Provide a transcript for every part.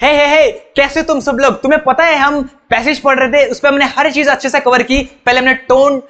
हे कैसे तुम सब लोग। तुम्हें पता है हम पैसेज पढ़ रहे थे, उस पर हमने हर चीज अच्छे से कवर की। पहले हमने टोन,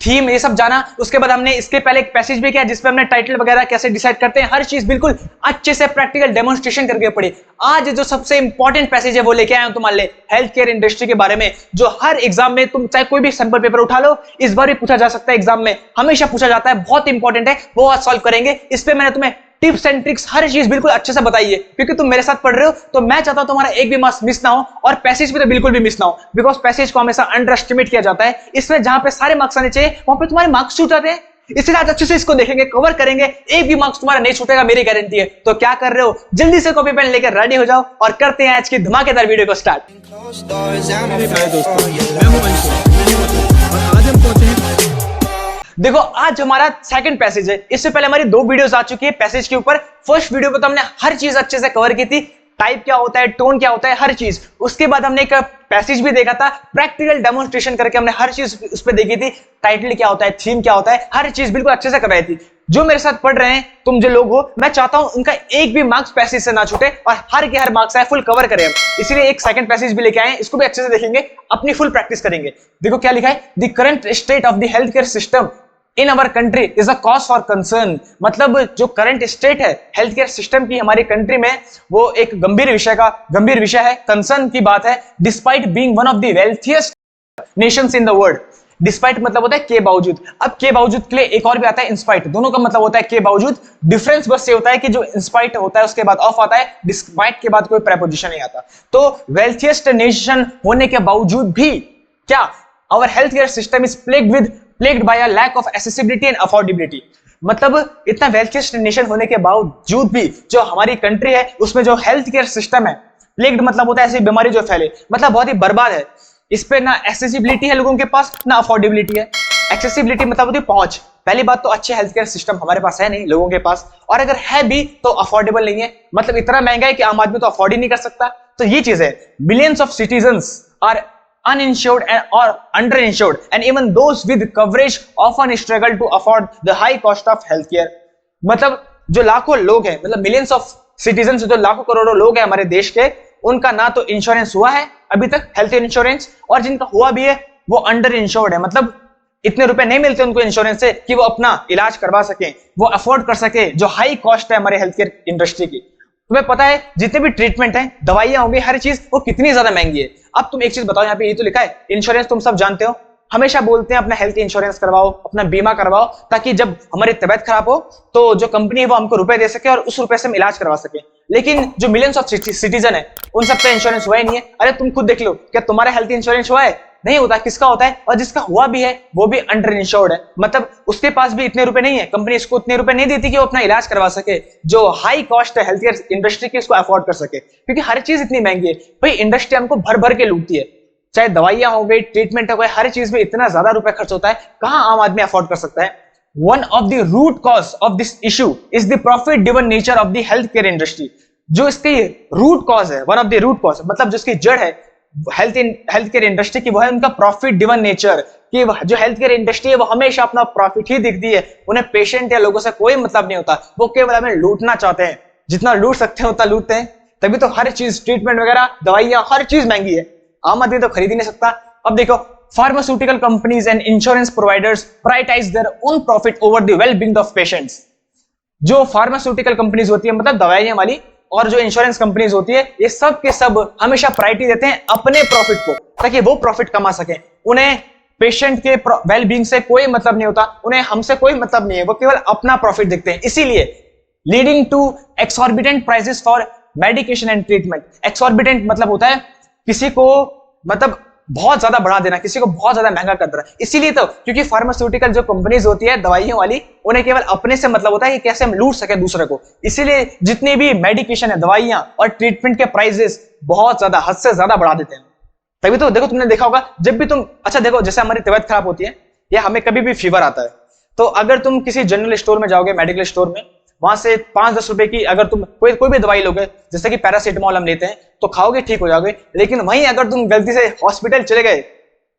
थीम ये सब जाना, उसके बाद हमने इसके पहले एक पैसेज भी किया जिसपे हमने टाइटल वगैरह कैसे डिसाइड करते हैं, हर चीज बिल्कुल अच्छे से प्रैक्टिकल डेमोन्स्ट्रेशन करके पढ़ी। आज जो सबसे इंपॉर्टेंट पैसेज है वो लेके आया हूं तुम्हारे लिए, हेल्थ केयर इंडस्ट्री के बारे में, जो हर एग्जाम में तुम चाहे कोई भी सैंपल पेपर उठा लो, इस बार भी पूछा जा सकता है, एग्जाम में हमेशा पूछा जाता है, बहुत इंपॉर्टेंट है, वो आज सॉल्व करेंगे। इस पे मैंने तुम्हें टिप्स एंड ट्रिक्स हर चीज बिल्कुल अच्छे से बताइए, क्योंकि तुम मेरे साथ पढ़ रहे हो तो मैं चाहता हूं तुम्हारा एक भी मार्क्स मिस ना हो, और पैसेज पे तो बिल्कुल भी मिस ना हो, बिकॉज पैसेज को हमेशा अंडर एस्टिमेट किया जाता है। इसमें जहां पे सारे मार्क्स आने चाहिए वहां पे तुम्हारे मार्क्स छूट जाते हैं। इसलिए आज अच्छे से इसको देखेंगे, कवर करेंगे, एक भी मार्क्स तुम्हारा नहीं छूटेगा, मेरी गारंटी है। तो क्या कर रहे हो, जल्दी से कॉपी पेन लेकर रेडी हो जाओ और करते हैं आज की धमाकेदार वीडियो को स्टार्ट। देखो आज हमारा सेकंड पैसेज है। इससे पहले हमारी 2 वीडियोस आ चुकी है पैसेज के ऊपर। फर्स्ट वीडियो पे तो हमने हर चीज अच्छे से कवर की थी, टाइप क्या होता है, टोन क्या होता है, हर चीज। उसके बाद हमने एक पैसेज भी देखा था, प्रैक्टिकल डेमोन्स्ट्रेशन करके हमने हर चीज उस पर देखी थी, टाइटल क्या होता है, थीम क्या होता है, हर चीज बिल्कुल अच्छे से करवाई थी। जो मेरे साथ पढ़ रहे हैं, तुम जो लोग हो, मैं चाहता हूं उनका एक भी मार्क्स पैसेज से ना छूटे और हर के हर मार्क्स है फुल कवर करें हम। इसीलिए एक सेकंड पैसेज भी लेके आए हैं, इसको भी अच्छे से देखेंगे, अपनी फुल प्रैक्टिस करेंगे। देखो क्या लिखा है, the current state of the health care system in our country is a cause for concern. मतलब जो करंट स्टेट है हेल्थ केयर सिस्टम की हमारी कंट्री में, वो एक गंभीर विषय है, कंसर्न की बात है। Despite being one of the wealthiest nations in the world. Despite मतलब होता है के बावजूद। अब के बावजूद के लिए एक और भी आता है इंस्पाइट, दोनों का मतलब होता है के बावजूद। डिफरेंस बस ये होता है कि जो इंस्पाइट होता है उसके बाद ऑफ आता है, डिस्पाइट के बाद कोई प्रेपोजिशन नहीं आता। तो वेल्थिएस्ट नेशन होने के बावजूद भी क्या, our health care system is plagued by a lack of accessibility and affordability. मतलब इतना वेल्थिएस्ट नेशन होने के बावजूद भी जो हमारी कंट्री है उसमें जो हेल्थ केयर सिस्टम है, प्लेग्ड मतलब होता है ऐसी बीमारी जो फैले, मतलब बहुत ही बर्बाद है। इस पे ना एक्सेसिबिलिटी है लोगों के पास, ना अफोर्डेबिलिटी है। एक्सेसिबिलिटी मतलब होती है पहुंच। पहली बात तो अच्छे हेल्थ केयर सिस्टम हमारे पास है नहीं लोगों के पास, और अगर है भी तो अफोर्डेबल नहीं है, मतलब इतना महंगा है कि आम आदमी तो अफोर्ड ही नहीं कर सकता। तो ये चीज है, millions of citizens are uninsured or underinsured and even those with coverage often struggle to afford the high cost of healthcare। मतलब जो लाखों लोग हैं, मतलब मिलियंस ऑफ सिटीजन, जो लाखों करोड़ों लोग हैं हमारे देश के, उनका ना तो इंश्योरेंस हुआ है अभी तक, हेल्थ इंश्योरेंस, और जिनका हुआ भी है वो अंडर इंश्योर्ड है। मतलब इतने रुपए नहीं मिलते उनको इंश्योरेंस से कि वो अपना इलाज करवा सके, वो अफोर्ड कर सके, जो हाई कॉस्ट है हमारे हेल्थ केयर इंडस्ट्री की। तुम्हें पता है जितने भी ट्रीटमेंट हैं, दवाइयां होंगी, हर चीज वो कितनी ज्यादा महंगी है। अब तुम एक चीज बताओ, यहाँ पे ये तो लिखा है इंश्योरेंस, तुम सब जानते हो, हमेशा बोलते हैं अपना हेल्थ इंश्योरेंस करवाओ, अपना बीमा करवाओ, ताकि जब हमारी तबियत खराब हो तो जो कंपनी है वो हमको रुपए दे सके और उस रुपए से हम इलाज करवा सके। लेकिन जो मिलियंस ऑफ सिटीजन है उन सबका इंश्योरेंस हुआ ही नहीं है। अरे तुम खुद देख लो, क्या तुम्हारा हेल्थ इंश्योरेंस हुआ है? नहीं होता। किसका होता है? और जिसका हुआ भी है वो भी अंडर इंश्योर्ड है, मतलब उसके पास भी इतने रुपए नहीं है, कंपनी इसको उतने रुपए नहीं देती कि वो अपना इलाज करवा सके, जो हाई कॉस्ट है हेल्थ केयर इंडस्ट्री की, इसको अफोर्ड कर सके, क्योंकि हर चीज इतनी महंगी है। भाई इंडस्ट्री हमको भर भर के लूटती है, चाहे दवाइयां हो गई, ट्रीटमेंट हो गई, हर चीज में इतना ज्यादा रुपए खर्च होता है, कहां आम आदमी अफोर्ड कर सकता है। One of the root cause of this issue is the profit driven nature of the health care industry. जो इसकी रूट कॉज है, one of the root cause, मतलब जिसकी जड़ है हेल्थ केयर इंडस्ट्री की, वो है उनका प्रॉफिट ड्रिवन नेचर। कि जो हेल्थ केयर इंडस्ट्री है वो हमेशा अपना प्रॉफिट ही दिखती है, उन्हें पेशेंट या लोगों से कोई मतलब नहीं होता, वो केवल हमें लूटना चाहते हैं, जितना लूट सकते हैं उतना लूटते हैं। तभी तो हर चीज, ट्रीटमेंट वगैरह, दवाइयां, हर चीज महंगी है, आम आदमी तो खरीद ही नहीं सकता। अब देखो, pharmaceutical companies and insurance providers prioritise their own profit over the well being of patients. जो फार्मास्यूटिकल कंपनीज होती है, मतलब दवाइयां वाली, और जो इंश्योरेंस कंपनीज होती है, ये सब के सब हमेशा प्रायोरिटी देते हैं अपने प्रॉफिट को, ताकि वो प्रॉफिट कमा सके। उन्हें पेशेंट के वेल बीइंग से कोई मतलब नहीं होता, उन्हें हमसे कोई मतलब नहीं है, वो केवल अपना प्रॉफिट देखते हैं। इसीलिए leading to exorbitant prices for medication and treatment. Exorbitant मतलब होता है किसी को, मतलब बहुत ज्यादा बढ़ा देना, किसी को बहुत ज्यादा महंगा कर देना। इसीलिए तो, क्योंकि फार्मास्यूटिकल जो कंपनीज होती है दवाइयों वाली, उन्हें केवल अपने से मतलब होता है कि कैसे हम लूट सके दूसरे को। इसीलिए जितनी भी मेडिकेशन है, दवाइयां और ट्रीटमेंट के प्राइसेस बहुत ज्यादा, हद से ज्यादा बढ़ा देते हैं। तभी तो देखो, तुमने देखा होगा जब भी तुम, अच्छा देखो, जैसे हमारी तबियत खराब होती है या हमें कभी भी फीवर आता है, तो अगर तुम किसी जनरल स्टोर में जाओगे, मेडिकल स्टोर में, वहां से 5-10 रुपए की अगर तुम कोई भी दवाई लोगे, जैसे कि पैरासीटामोल हम लेते हैं, तो खाओगे, ठीक हो जाओगे। लेकिन वहीं अगर तुम गलती से हॉस्पिटल चले गए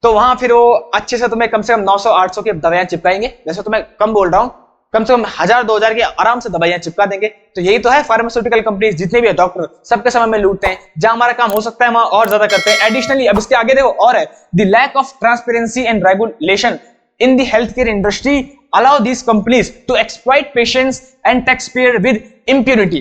तो वहां फिर वो अच्छे से तुम्हें कम से कम 900-800 की दवाइयां चिपकाएंगे। जैसे तुम्हें कम बोल रहा हूं, कम से कम 1000-2000 की आराम से दवाइयां चिपका देंगे। तो यही तो है फार्मास्यूटिकल कंपनीज, जितने भी है डॉक्टर, सबके समय में लूटते हैं। जहां हमारा काम हो सकता है वहां और ज्यादा करते हैं। एडिशनली अब इसके आगे देखो और है, the lack of transparency and regulation in the healthcare industry allow these companies to exploit patients and taxpayer with impunity।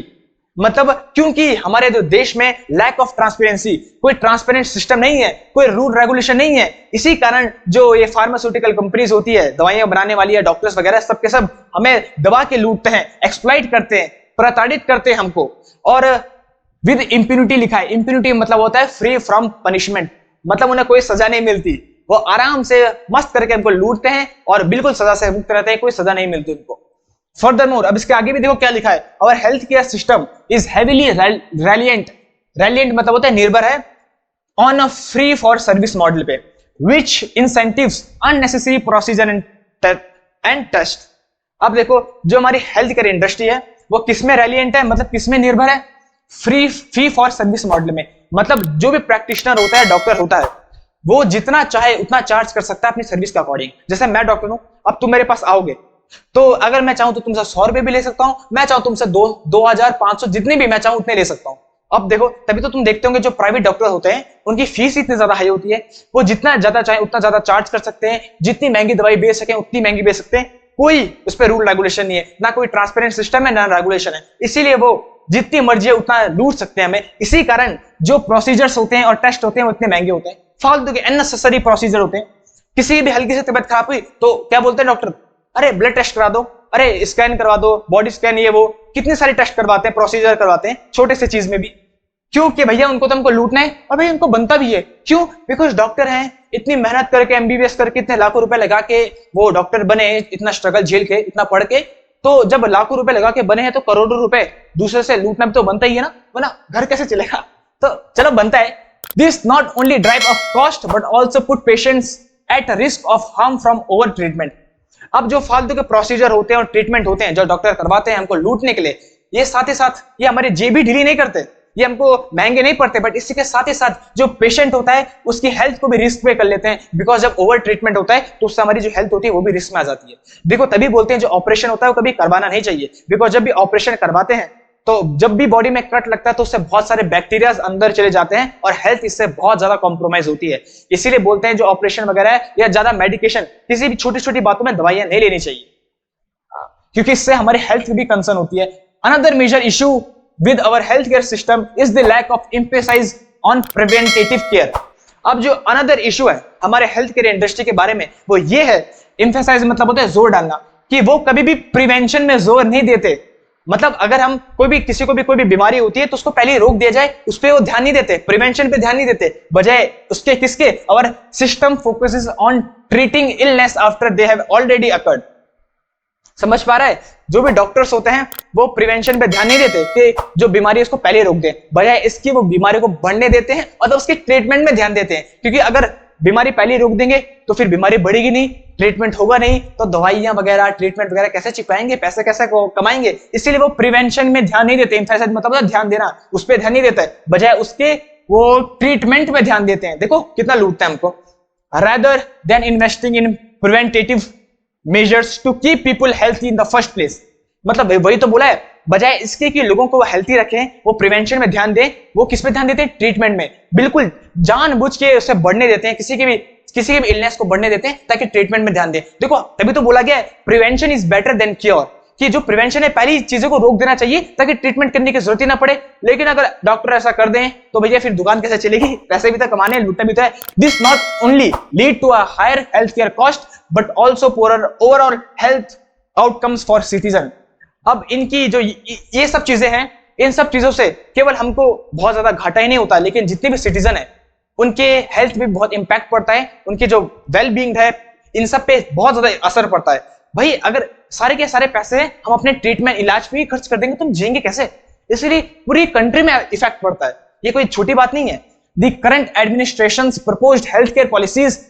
मतलब क्योंकि हमारे जो देश में लैक ऑफ ट्रांसपेरेंसी, कोई ट्रांसपेरेंट सिस्टम नहीं है, कोई रूल रेगुलेशन नहीं है, इसी कारण जो ये फार्मास्यूटिकल कंपनीज होती है, दवाइयां बनाने वाली है, डॉक्टर्स वगैरह, सबके सब हमें दबा के लूटते हैं, एक्सप्लॉइट करते हैं, प्रताड़ित करते हैं हमको। और विद इंप्यूनिटी लिखा है, इंप्यूनिटी मतलब होता है फ्री फ्रॉम पनिशमेंट, मतलब उन्हें कोई सजा नहीं मिलती, वो आराम से मस्त करके हमको लूटते हैं और बिल्कुल सजा से मुक्त रहते हैं, कोई सजा नहीं मिलती उनको। फर्दरमोर अब इसके आगे भी देखो क्या लिखा है, our health care system is heavily reliant, reliant मतलब होता है निर्भर है, on a free for service model पे, which incentives unnecessary procedure and test. अब देखो जो हमारी हेल्थ केयर इंडस्ट्री है वो किसमें रैलिएंट है, मतलब किसमें निर्भर है, फ्री फॉर सर्विस मॉडल में। मतलब जो भी प्रैक्टिशनर होता है, डॉक्टर होता है, वो जितना चाहे उतना चार्ज कर सकता है अपनी सर्विस के अकॉर्डिंग। जैसे मैं डॉक्टर हूं, अब तुम मेरे पास आओगे तो अगर मैं चाहूं तो तुमसे 100 रुपए भी ले सकता हूं, मैं चाहूं तुमसे 2500 जितने भी मैं चाहूं उतने ले सकता हूं। अब देखो तभी तो तुम देखते होंगे जो प्राइवेट डॉक्टर होते हैं उनकी फीस इतनी ज्यादा हाई होती है, वो जितना ज्यादा चाहे उतना ज्यादा चार्ज कर सकते हैं, जितनी महंगी दवाई बेच सके उतनी महंगी बेच सकते हैं, कोई उस पर रूल रेगुलेशन नहीं है, ना कोई ट्रांसपेरेंट सिस्टम है ना रेगुलेशन है, इसीलिए वो जितनी मर्जी है उतना लूट सकते हैं हमें। इसी कारण जो प्रोसीजर्स होते हैं और टेस्ट होते हैं वो इतने महंगे होते हैं, फालतू के अननेसेसरी प्रोसीजर होते हैं। किसी भी हल्की से तबियत खराब हुई तो क्या बोलते हैं डॉक्टर, अरे ब्लड टेस्ट करा दो, अरे स्कैन करवा दो, बॉडी स्कैन, ये वो कितने सारे टेस्ट करवाते हैं, प्रोसीजर करवाते हैं छोटे से चीज में भी। क्यों कि भैया उनको तो हमको लूटना है, और भाई उनको बनता भी है। क्यों? बिकॉज डॉक्टर हैं, इतनी मेहनत करके एमबीबीएस करके इतने लाखों रुपए लगा के वो डॉक्टर बने, इतना स्ट्रगल झेल के, इतना पढ़ के, तो जब लाखों रुपए लगा के बने हैं तो करोड़ों रुपए दूसरे से लूटना भी तो बनता ही है ना, वरना घर कैसे चलेगा। तो चलो बनता है। This not only drive of cost but also put patients at risk of harm from over treatment. अब जो फालतू के प्रोसीजर होते हैं और ट्रीटमेंट होते हैं जो डॉक्टर करवाते हैं हमको लूटने के लिए, ये साथ ही साथ ये हमारी जेब भी ढीली नहीं करते, ये हमको महंगे नहीं पड़ते, बट इसी के साथ ही साथ जो पेशेंट होता है उसकी हेल्थ को भी रिस्क पे कर लेते हैं। बिकॉज जब ओवर ट्रीटमेंट होता है तो उससे हमारी जो हेल्थ होती है वो भी रिस्क में आ जाती है। देखो तभी बोलते हैं जो ऑपरेशन होता है वो कभी करवाना नहीं चाहिए, बिकॉज जब भी ऑपरेशन करवाते हैं तो जब भी बॉडी में कट लगता है तो उससे बहुत सारे बैक्टीरिया अंदर चले जाते हैं और हेल्थ इससे बहुत ज्यादा कॉम्प्रोमाइज होती है। इसीलिए बोलते हैं जो ऑपरेशन वगैरह है या ज्यादा मेडिकेशन, किसी भी छोटी छोटी बातों में दवाइयां नहीं लेनी चाहिए, क्योंकि इससे हमारी हेल्थ की भी कंसर्न होती है। Another major issue with our healthcare system is the lack of emphasis on preventative care। अब जो another issue है हमारे हेल्थ केयर इंडस्ट्री के बारे में वो ये है, emphasize मतलब होता है जोर डालना, कि वो कभी भी प्रिवेंशन में जोर नहीं देते। मतलब अगर हम किसी को भी कोई भी बीमारी होती है तो उसको पहले रोक दिया जाए, उस पर वो ध्यान नहीं देते, प्रिवेंशन पे ध्यान नहीं देते, बजाय उसके किसके, our system focuses on treating illness after they have already occurred। समझ पा रहा है? जो भी डॉक्टर्स होते हैं वो प्रिवेंशन पे ध्यान नहीं देते कि जो बीमारी है उसको पहले रोक दें, बजाय इसकी वो बीमारी को बढ़ने देते हैं और तो उसके ट्रीटमेंट में ध्यान देते हैं। क्योंकि अगर बीमारी पहले रोक देंगे तो फिर बीमारी बढ़ेगी नहीं, ट्रीटमेंट होगा नहीं, तो दवाइयां वगैरह ट्रीटमेंट वगैरह कैसे चिपकाएंगे, पैसे कैसे कमाएंगे। इसीलिए वो प्रिवेंशन में ध्यान नहीं देते, इम्फेसाइज मतलब ध्यान देना, उस पर ध्यान नहीं देता है, बजाय उसके वो ट्रीटमेंट में ध्यान देते हैं। देखो कितना लूटता है हमको। rather than investing in preventive measures to keep people healthy in the first place। मतलब वही तो बोला है, बजाय इसके कि लोगों को वो हेल्थी रखें, वो प्रिवेंशन में ध्यान दें, वो किस पे ध्यान देते हैं, ट्रीटमेंट में। बिल्कुल जानबूझ के उसे बढ़ने देते हैं, किसी के भी इलनेस को बढ़ने देते हैं ताकि ट्रीटमेंट में ध्यान दें। देखो तभी तो बोला गया है prevention is better than cure, कि जो प्रिवेंशन है पहली चीजों को रोक देना चाहिए ताकि ट्रीटमेंट करने की जरूरत ही ना पड़े। लेकिन अगर डॉक्टर ऐसा कर दें तो भैया फिर दुकान कैसे चलेगी, पैसे भी तो कमाने, लूटना भी तो है। This not only lead to a higher health care cost but also poor overall health outcomes for citizen. अब इनकी जो ये सब चीजें हैं, इन सब चीजों से केवल हमको बहुत ज्यादा घाटा ही नहीं होता, लेकिन जितने भी सिटीजन है उनके हेल्थ भी बहुत इंपैक्ट पड़ता है, उनकी जो वेल बीइंग है इन सब पे बहुत ज्यादा असर पड़ता है। भाई अगर सारे के सारे पैसे हम अपने ट्रीटमेंट इलाज पे ही खर्च कर देंगे तो हम जिएंगे कैसे। इसलिए पूरी कंट्री में इफेक्ट पड़ता है, ये कोई छोटी बात नहीं है। The current administrations proposed health care policies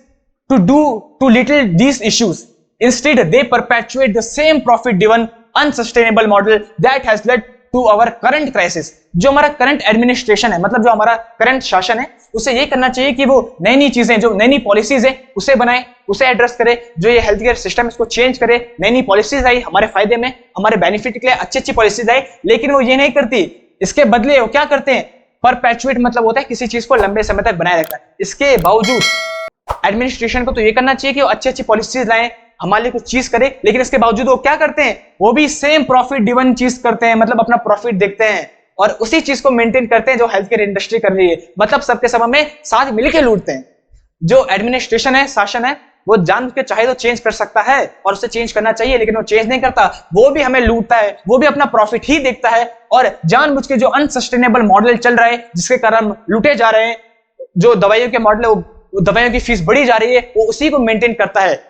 to little these issues, instead they perpetuate the same profit driven unsustainable model that has led to our current crisis। जो हमारा करंट एडमिनिस्ट्रेशन है, मतलब जो हमारा करंट शासन है, उसे ये करना चाहिए कि वो नई नई चीजें, जो नई नई पॉलिसीज है उसे बनाए, उसे एड्रेस करे, जो ये हेल्थ केयर सिस्टम इसको चेंज करे, नई नई पॉलिसीज आई हमारे फायदे में, हमारे बेनिफिट के लिए अच्छी अच्छी पॉलिसीज आई, लेकिन वो ये नहीं करती। इसके बदले वो क्या करते हैं, परपेचुएट मतलब होता है किसी चीज को लंबे समय तक बनाए रखना। इसके बावजूद एडमिनिस्ट्रेशन को तो ये करना चाहिए कि वो अच्छी अच्छी पॉलिसीज लाएं, हमारे लिए कुछ चीज करे, लेकिन इसके बावजूद वो क्या करते हैं, वो भी सेम प्रॉफिट ड्रिवन चीज करते हैं, मतलब अपना प्रॉफिट देखते हैं और उसी चीज को मेंटेन करते हैं जो हेल्थ केयर इंडस्ट्री कर रही है, मतलब सबके सब में साथ मिलकर लूटते हैं। जो एडमिनिस्ट्रेशन है, शासन है, वो जान के चाहे तो चेंज कर सकता है और उसे चेंज करना चाहिए, लेकिन वो चेंज नहीं करता, वो भी हमें लूटता है, वो भी अपना प्रॉफिट ही देखता है और जानबूझ के जो अनसस्टेनेबल मॉडल चल रहा है जिसके कारण लूटे जा रहे हैं, जो दवाइयों के मॉडल है दवाइयों की फीस बढ़ी जा रही है, वो उसी को मेंटेन करता है।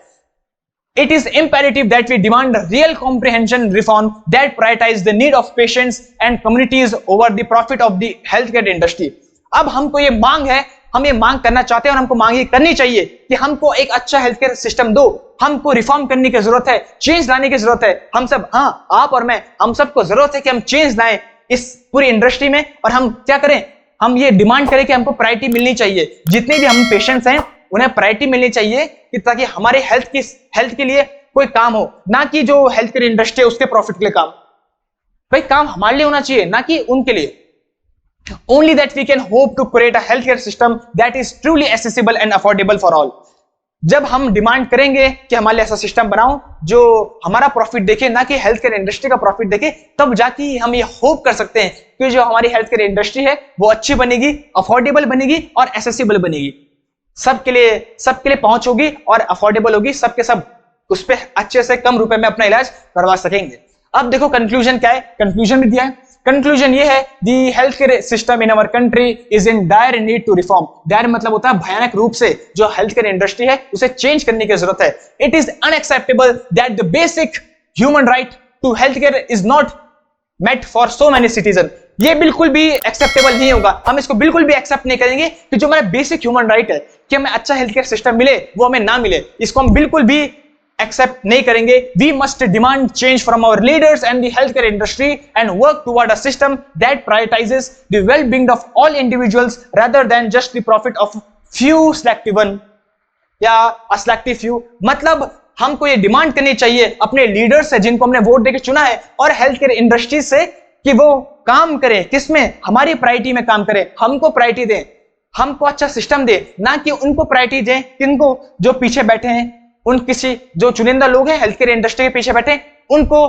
It is imperative that we demand a real comprehension reform that prioritize the need of patients and communities over the profit of the healthcare industry. अब हमको ये मांग है, हम ये मांग करना चाहते हैं और हमको मांग ये करनी चाहिए कि हमको एक अच्छा हेल्थ केयर सिस्टम दो, हमको रिफॉर्म करने की जरूरत है, चेंज लाने की जरूरत है। हम सब, हाँ आप और मैं, हम सबको जरूरत है कि हम चेंज लाएं इस पूरी इंडस्ट्री में। और हम क्या करें, हम ये डिमांड करें कि हमको प्रायोरिटी मिलनी चाहिए, जितने भी हम पेशेंट्स हैं उन्हें प्रायोरिटी मिलनी चाहिए कि ताकि हमारे हेल्थ के लिए कोई काम हो, ना कि जो हेल्थ केयर इंडस्ट्री है उसके प्रॉफिट के लिए काम। भाई काम हमारे लिए होना चाहिए, ना कि उनके लिए। Only that we can hope to create a healthcare system that is truly accessible and affordable for all. जब हम डिमांड करेंगे कि हमारे लिए ऐसा सिस्टम बनाओ जो हमारा प्रॉफिट देखे, ना कि हेल्थ केयर इंडस्ट्री का प्रॉफिट देखे, तब जाके हम ये होप कर सकते हैं कि जो हमारी हेल्थ केयर इंडस्ट्री है वो अच्छी बनेगी, अफोर्डेबल बनेगी और एसेसिबल बनेगी। सबके लिए पहुंच होगी और अफोर्डेबल होगी, सबके सब उस पर अच्छे से कम रुपए में अपना इलाज करवा सकेंगे। अब देखो कंक्लूजन क्या है, कंक्लूजन भी दिया है। कंक्लूजन ये है, the health care system in our country is in dire need to reform. Dire मतलब होता है भयानक रूप से, जो हेल्थ केयर इंडस्ट्री है उसे चेंज करने की जरूरत है। It is unacceptable that the basic human right to health care is not met for so many citizen. ये बिल्कुल भी एक्सेप्टेबल नहीं होगा, हम इसको बिल्कुल भी एक्सेप्ट नहीं करेंगे कि जो हमारा बेसिक ह्यूमन राइट है कि हमें अच्छा हेल्थ केयर सिस्टम मिले, वो हमें ना मिले, इसको हम बिल्कुल भी एक्सेप्ट नहीं करेंगे। We must demand change from our leaders and the health care industry and work toward a system that prioritises the well-being of all individuals rather than just the profit of few selective one या a selective few. मतलब हमको ये demand करनी चाहिए अपने leaders से जिनको हमने वोट देकर चुना है और हेल्थ केयर इंडस्ट्री से कि वो काम करें, किसमें, हमारी प्रायोरिटी में काम करें, हमको प्रायोरिटी दें, हमको अच्छा सिस्टम दे, ना कि उनको प्रायोरिटी दें किनको, जो पीछे बैठे हैं, उन किसी जो चुनिंदा लोग हैं हेल्थ केयर इंडस्ट्री के पीछे बैठे, उनको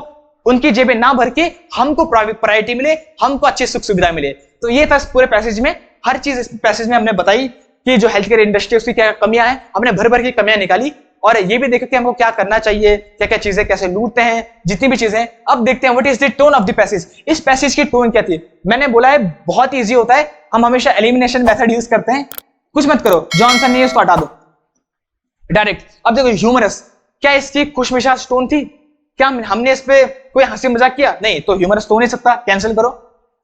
उनकी जेबें ना भर के हमको प्रायोरिटी मिले, हमको अच्छी सुख सुविधा मिले। तो ये था इस पूरे पैसेज में, हर चीज इस पैसेज में हमने बताई कि जो हेल्थ केयर इंडस्ट्री उसकी क्या कमियां हैं, हमने भर भर की कमियां निकाली और ये भी देखा कि हमको क्या करना चाहिए, क्या क्या चीजें कैसे लूटते हैं, जितनी भी चीजें। अब देखते हैं what is the tone of the passage. इस पैसेज की टोन क्या थी, मैंने बोला है बहुत इजी होता है, हम हमेशा एलिमिनेशन मेथड यूज करते हैं। कुछ मत करो, जॉनसन ने इसको हटा दो डायरेक्ट। अब देखो ह्यूमरस, क्या इसकी खुशमिजाज टोन थी, क्या हमने इस पे कोई हंसी मजाक किया, नहीं, तो ह्यूमरस तो नहीं सकता, कैंसिल करो।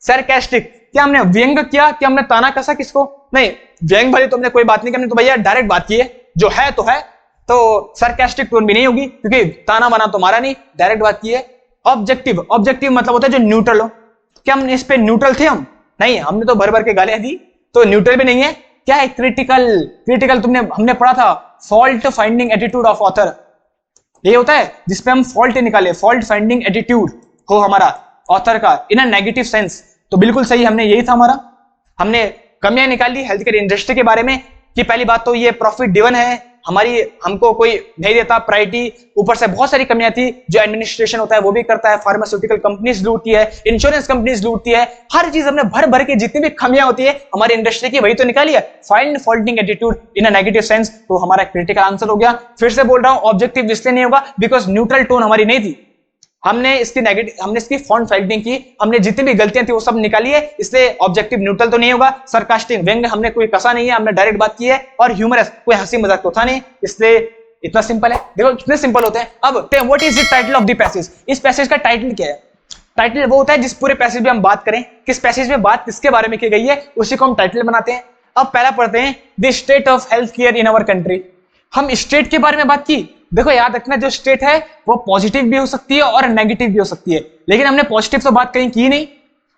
सरकास्टिक, क्या हमने व्यंग किया, क्या हमने ताना कसा किसको, नहीं, व्यंग भले तो हमने कोई बात नहीं करनी, तो भैया डायरेक्ट बात की है, जो है तो है, तो सरकास्टिक टोन भी नहीं होगी क्योंकि ताना बना तो मारा नहीं, डायरेक्ट बात की है। ऑब्जेक्टिव, ऑब्जेक्टिव मतलब होता है जो न्यूट्रल हो, क्या हम इस पे न्यूट्रल थे, हम नहीं, हमने तो भर भर के गालियां दी, तो न्यूट्रल भी नहीं है। क्या है क्रिटिकल, क्रिटिकल हमने पढ़ा था, fault finding attitude of author, ये होता है जिसपे हम फॉल्ट निकाले, फॉल्ट फाइंडिंग एटीट्यूड हो हमारा ऑथर का इन अ नेगेटिव सेंस, तो बिल्कुल सही, हमने यही था हमारा। हमने कमियां निकाली हेल्थ केयर इंडस्ट्री के बारे में कि पहली बात तो ये प्रॉफिट ड्रिवन है, हमको कोई नहीं देता प्रायोरिटी, ऊपर से बहुत सारी कमियां थी, जो एडमिनिस्ट्रेशन होता है वो भी करता है, फार्मास्यूटिकल कंपनीज लूटती है, इंश्योरेंस कंपनीज लूटती है, हर चीज हमने भर भर के जितनी भी कमियां होती है हमारी इंडस्ट्री की वही तो निकाली है। Find faulting attitude in a negative sense, तो हमारा क्रिटिकल आंसर हो गया। फिर से बोल रहा हूं ऑब्जेक्टिव इसलिए नहीं होगा बिकॉज न्यूट्रल टोन हमारी नहीं थी, हमने इसकी फॉन्ट फाइंडिंग की, हमने जितनी भी गलतियां थी वो सब निकाली है, इसलिए ऑब्जेक्टिव न्यूट्रल तो नहीं होगा। सरकास्टिक, व्यंग हमने कोई कसा नहीं है, हमने डायरेक्ट बात की है, और ह्यूमरस कोई हंसी मजाक तो था नहीं, इसलिए इतना सिंपल है। देखो कितने सिंपल होते हैं। अब what is the title of the passage, इस पैसेज का टाइटल क्या है? टाइटल वो होता है जिस पूरे पैसेज में हम बात करें, किस पैसेज में बात किसके बारे में की गई है, उसी को हम टाइटल बनाते हैं। अब पहला पढ़ते हैं, the state of health care in our country. हम स्टेट के बारे में बात की, देखो याद रखना जो स्टेट है वो पॉजिटिव भी हो सकती है और नेगेटिव भी हो सकती है, लेकिन हमने पॉजिटिव तो बात कहीं की नहीं,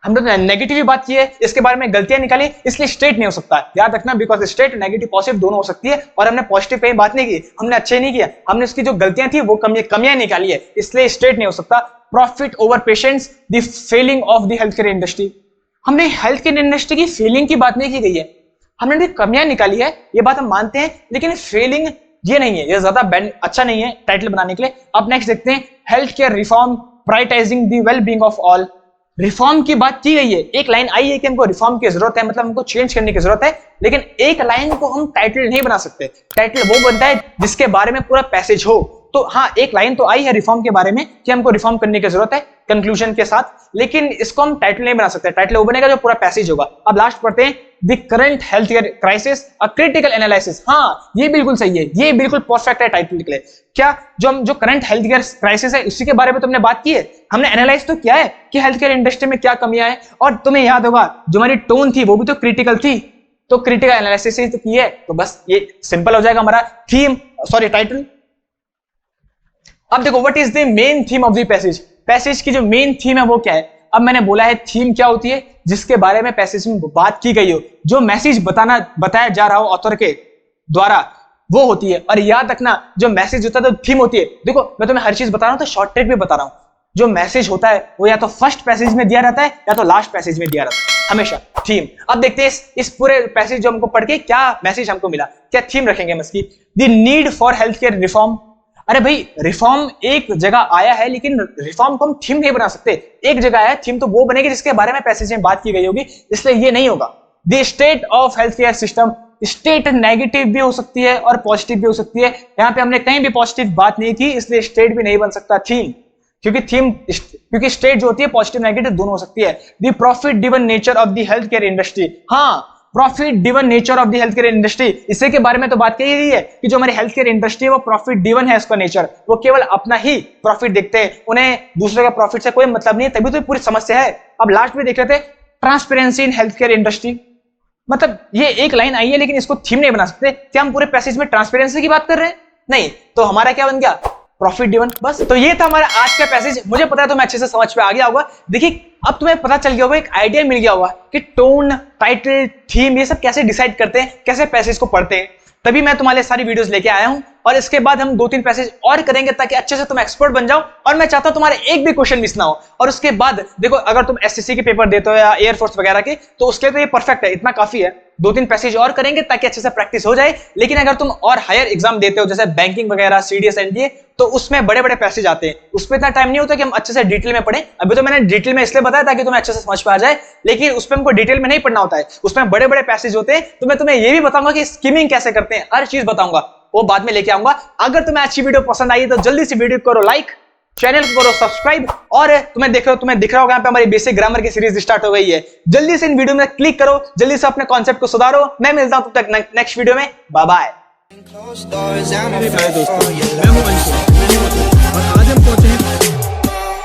हमने तो नेगेटिव बात की है, इसके बारे में गलतियां निकाली, इसलिए स्ट्रेट नहीं हो सकता। याद रखना, बिकॉज स्ट्रेट नेगेटिव पॉजिटिव दोनों हो सकती है, और हमने पॉजिटिव पे बात नहीं की, हमने अच्छे नहीं किया, हमने उसकी जो गलतियां थी वो कमियां निकाली है, इसलिए स्ट्रेट नहीं हो सकता। Profit over patients, the failing of the health care industry. हमने हेल्थ केयर इंडस्ट्री की फेलिंग की बात नहीं की गई है, हमने कमियां निकाली है, ये बात हम मानते हैं, लेकिन फेलिंग ये नहीं है, ये ज्यादा अच्छा नहीं है टाइटल बनाने के लिए। अब नेक्स्ट देखते हैं, health care reform prioritising the well being of all. Reform की बात की गई है, एक लाइन आई है कि हमको रिफॉर्म की जरूरत है, मतलब हमको चेंज करने की जरूरत है, लेकिन एक लाइन को हम टाइटल नहीं बना सकते। टाइटल वो बनता है जिसके बारे में पूरा पैसेज हो। तो हाँ, एक लाइन तो आई है रिफॉर्म के बारे में कि हमको रिफॉर्म करने की जरूरत है कंक्लूजन के साथ, लेकिन इसको हम टाइटल नहीं बना सकते। टाइटल वो बनेगा जो पूरा पैसेज होगा। अब लास्ट पढ़ते हैं, the current health care crisis a critical analysis. हाँ, ये बिल्कुल सही है, ये बिल्कुल परफेक्ट है टाइटल के लिए। क्या जो करंट हेल्थ केयर क्राइसिस है उसी के बारे में तुमने बात की है, हमने एनालाइज तो किया है कि हेल्थ केयर इंडस्ट्री में क्या कमियां हैं, और तुम्हें याद होगा जो हमारी टोन थी वो भी तो क्रिटिकल थी, तो क्रिटिकल एनालिसिस ही तो की है, तो बस ये सिंपल हो जाएगा हमारा टाइटल। अब देखो, what is the main theme of the passage. Passage की जो मेन थीम है वो क्या है। अब मैंने बोला है थीम क्या होती है, जिसके बारे में पैसेज में बात की गई हो, जो मैसेज बताया जा रहा हो ऑथर के द्वारा, वो होती है। और याद रखना, जो मैसेज होता है तो थीम होती है। देखो, मैं तुम्हें हर चीज बता रहा हूं तो शॉर्ट ट्रिक में बता रहा हूं। जो मैसेज होता है वो या तो फर्स्ट पैसेज में दिया रहता है या तो लास्ट पैसेज में दिया रहता है, हमेशा थीम। अब देखते हैं इस पूरे पैसेज जो हमको पढ़ के क्या मैसेज हमको मिला, क्या थीम रखेंगे हम इसकी। The need for health care reform. अरे भाई, रिफॉर्म एक जगह आया है, लेकिन रिफॉर्म को हम थीम नहीं बना सकते। एक जगह आया है, थीम तो वो बनेगी जिसके बारे में पैसेज में बात की गई होगी, इसलिए ये नहीं होगा। The state of health care system. State negative भी हो सकती है और पॉजिटिव भी हो सकती है, यहाँ पे हमने कहीं भी पॉजिटिव बात नहीं की, इसलिए स्टेट भी नहीं बन सकता थीम, क्योंकि स्टेट जो होती है पॉजिटिव नेगेटिव दोनों हो सकती है। The profit driven nature of the health care industry. हाँ, profit driven nature of the health care industry, इसी के बारे में तो बात की गई है कि जो हमारी हेल्थ केयर इंडस्ट्री है वो प्रॉफिट ड्रिवन है। इसका नेचर, वो केवल अपना ही प्रॉफिट देखते हैं, उन्हें दूसरे का प्रॉफिट से कोई मतलब नहीं है, तभी तो पूरी समस्या है। अब लास्ट में देख लेते हैं, transparency in health care industry. मतलब ये एक लाइन आई है, लेकिन इसको थीम नहीं बना सकते। क्या हम पूरे पैसेज में ट्रांसपेरेंसी की बात कर रहे हैं? नहीं, तो हमारा क्या बन गया, प्रॉफिट ड्रिवन। बस, तो ये था हमारा आज का पैसेज। मुझे पता है तुम्हें अच्छे से समझ पे आ गया होगा। देखिए, अब तुम्हें पता चल गया होगा, एक आइडिया मिल गया होगा कि टोन, टाइटल, थीम, ये सब कैसे डिसाइड करते हैं, कैसे पैसेज को पढ़ते हैं। तभी मैं तुम्हारे सारी वीडियोस लेके आया हूं, और इसके बाद हम 2-3 पैसेज और करेंगे ताकि अच्छे से तुम एक्सपर्ट बन जाओ। और मैं चाहता हूं तुम्हारे एक भी क्वेश्चन मिस ना हो। और उसके बाद देखो, अगर तुम एसएससी के पेपर देते हो या एयरफोर्स वगैरह के, तो उसके लिए तो ये परफेक्ट है, इतना काफी है। 2-3 पैसेज और करेंगे ताकि अच्छे से प्रैक्टिस हो जाए। लेकिन अगर तुम और हायर एग्जाम देते हो, जैसे बैंकिंग वगैरह, सीडीएस, एनडीए, तो उसमें बड़े बड़े पैसेज आते हैं, उसमें इतना टाइम नहीं होता कि हम अच्छे से डिटेल में पढ़ें। अभी तो मैंने डिटेल में इसलिए बताया ताकि तुम्हें अच्छे से समझ में आ जाए, लेकिन उसमें हमको डिटेल में नहीं पढ़ना होता है, उसमें बड़े बड़े पैसेज होते हैं। तो मैं तुम्हें ये भी बताऊंगा कि स्कीमिंग कैसे करते हैं, हर चीज बताऊंगा, वो बाद में लेके आऊंगा। अगर तुम्हें अच्छी वीडियो पसंद आई तो जल्दी से वीडियो करो लाइक, चैनल को करो सब्सक्राइब, और तुम्हें दिख रहा होगा यहाँ पे हमारी बेसिक ग्रामर की सीरीज स्टार्ट हो गई है। जल्दी से इन वीडियो में क्लिक करो, जल्दी से अपने कॉन्सेप्ट को सुधारो। मैं मिलता हूं तब तक नेक्स्ट वीडियो में, बाय बाय।